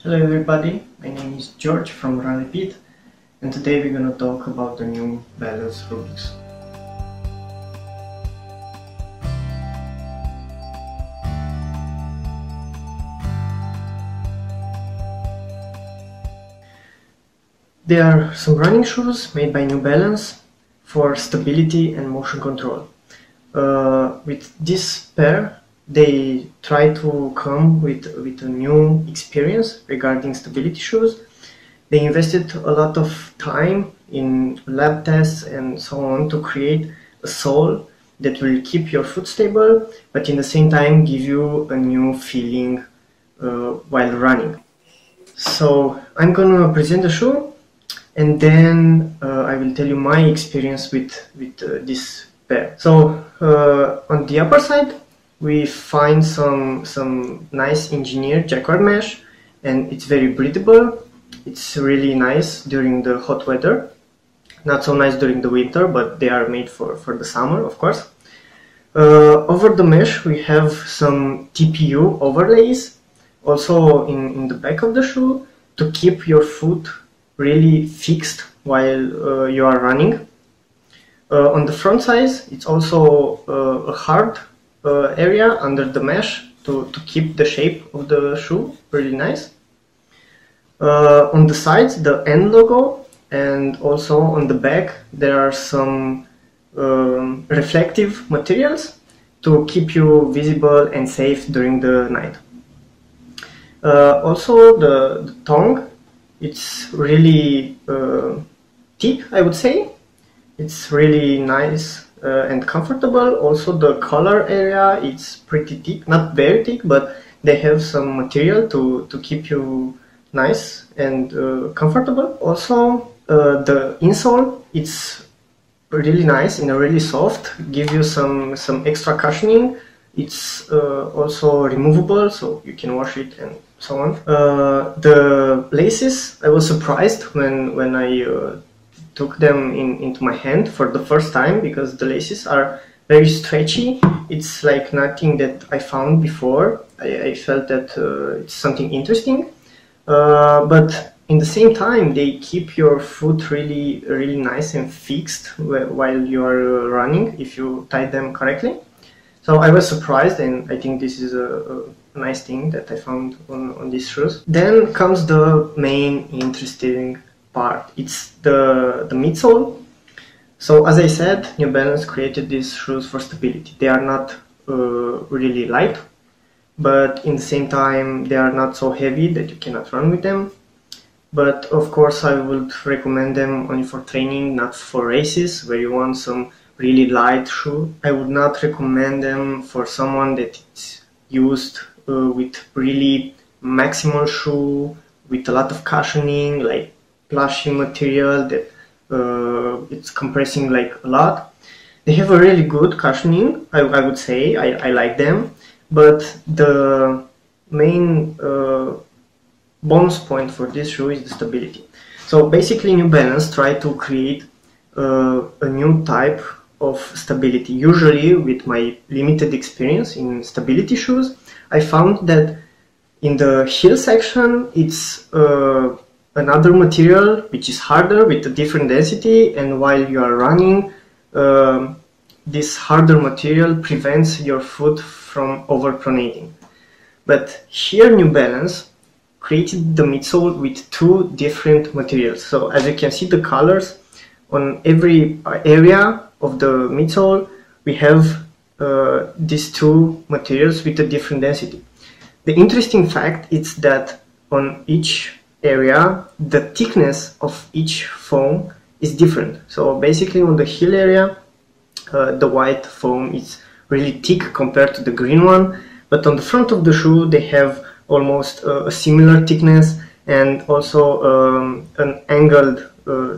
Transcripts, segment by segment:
Hello everybody, my name is George from Run Repeat, and today we're gonna talk about the New Balance Rubik's. There are some running shoes made by New Balance for stability and motion control. With this pair, they try to come with a new experience regarding stability shoes. They invested a lot of time in lab tests and so on to create a sole that will keep your foot stable, but in the same time give you a new feeling while running. So I'm gonna present the shoe, and then I will tell you my experience with this pair. So on the upper side we find some nice engineered jacquard mesh, and it's very breathable. It's really nice during the hot weather, not so nice during the winter, but they are made for the summer, of course. Over the mesh we have some TPU overlays, also in the back of the shoe, to keep your foot really fixed while you are running. On the front side, it's also a hard area under the mesh to keep the shape of the shoe really nice. On the sides, the N logo, and also on the back there are some reflective materials to keep you visible and safe during the night. Also the tongue, it's really thick, I would say. It's really nice and comfortable. Also the collar area, it's pretty thick, not very thick, but they have some material to keep you nice and comfortable. Also the insole, it's really nice and really soft, give you some extra cushioning. It's also removable, so you can wash it and so on. The laces, I was surprised when I took them into my hand for the first time, because the laces are very stretchy. It's like nothing that I found before. I felt that it's something interesting, but in the same time they keep your foot really nice and fixed while you are running if you tie them correctly. So I was surprised, and I think this is a nice thing that I found on these shoes. Then comes the main interesting part. It's the midsole. So as I said, New Balance created these shoes for stability. They are not really light, but in the same time they are not so heavy that you cannot run with them. But of course I would recommend them only for training, not for races where you want some really light shoe. I would not recommend them for someone that is used with really maximal shoe with a lot of cushioning, like plushy material that it's compressing like a lot. They have a really good cushioning, I would say. I like them, but the main bonus point for this shoe is the stability. So basically New Balance tried to create a new type of stability. Usually, with my limited experience in stability shoes, I found that in the heel section it's another material which is harder with a different density, and while you are running this harder material prevents your foot from overpronating. But here New Balance created the midsole with two different materials. So as you can see, the colors on every area of the midsole, we have these two materials with a different density. The interesting fact is that on each area the thickness of each foam is different. So basically on the heel area the white foam is really thick compared to the green one, but on the front of the shoe they have almost a similar thickness, and also an angled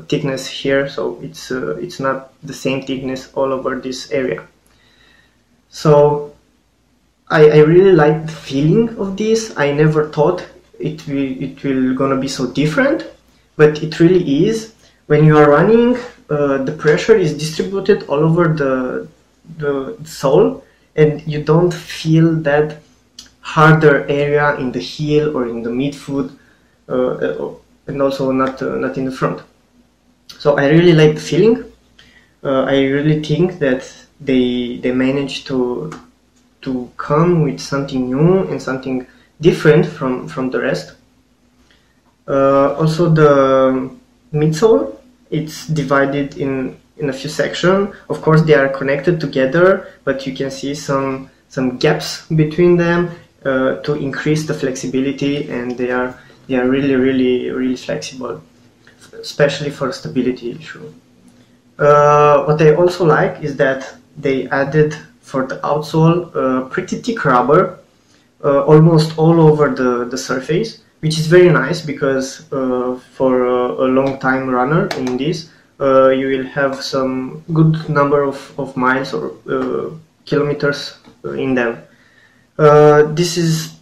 thickness here, so it's not the same thickness all over this area. So I really like the feeling of this. I never thought it will gonna be so different, but it really is. When you are running, the pressure is distributed all over the sole, and you don't feel that harder area in the heel or in the midfoot and also not in the front. So I really like the feeling. I really think that they managed to come with something new and something different from the rest. Also the midsole, it's divided in a few sections. Of course they are connected together, but you can see some gaps between them to increase the flexibility, and they are really flexible, especially for a stability issue. What I also like is that they added for the outsole pretty thick rubber almost all over the surface, which is very nice because for a long time runner in this you will have some good number of miles or kilometers in them. This is,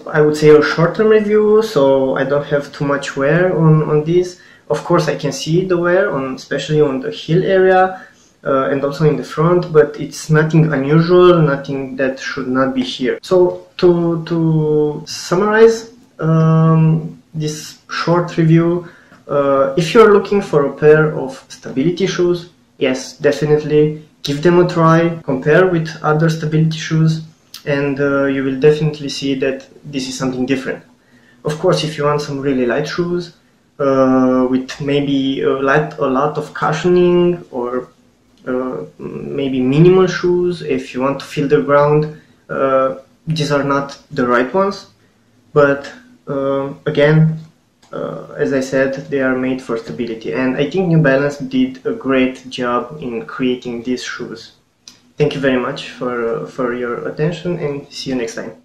I would say, a short-term review, so I don't have too much wear on this. Of course I can see the wear, especially on the heel area and also in the front, but it's nothing unusual, nothing that should not be here. So to summarize this short review, if you're looking for a pair of stability shoes, yes, definitely give them a try, compare with other stability shoes, and you will definitely see that this is something different. Of course, if you want some really light shoes with maybe a lot of cushioning, or maybe minimal shoes, if you want to feel the ground, these are not the right ones. But again, as I said, they are made for stability, and I think New Balance did a great job in creating these shoes. Thank you very much for your attention, and see you next time.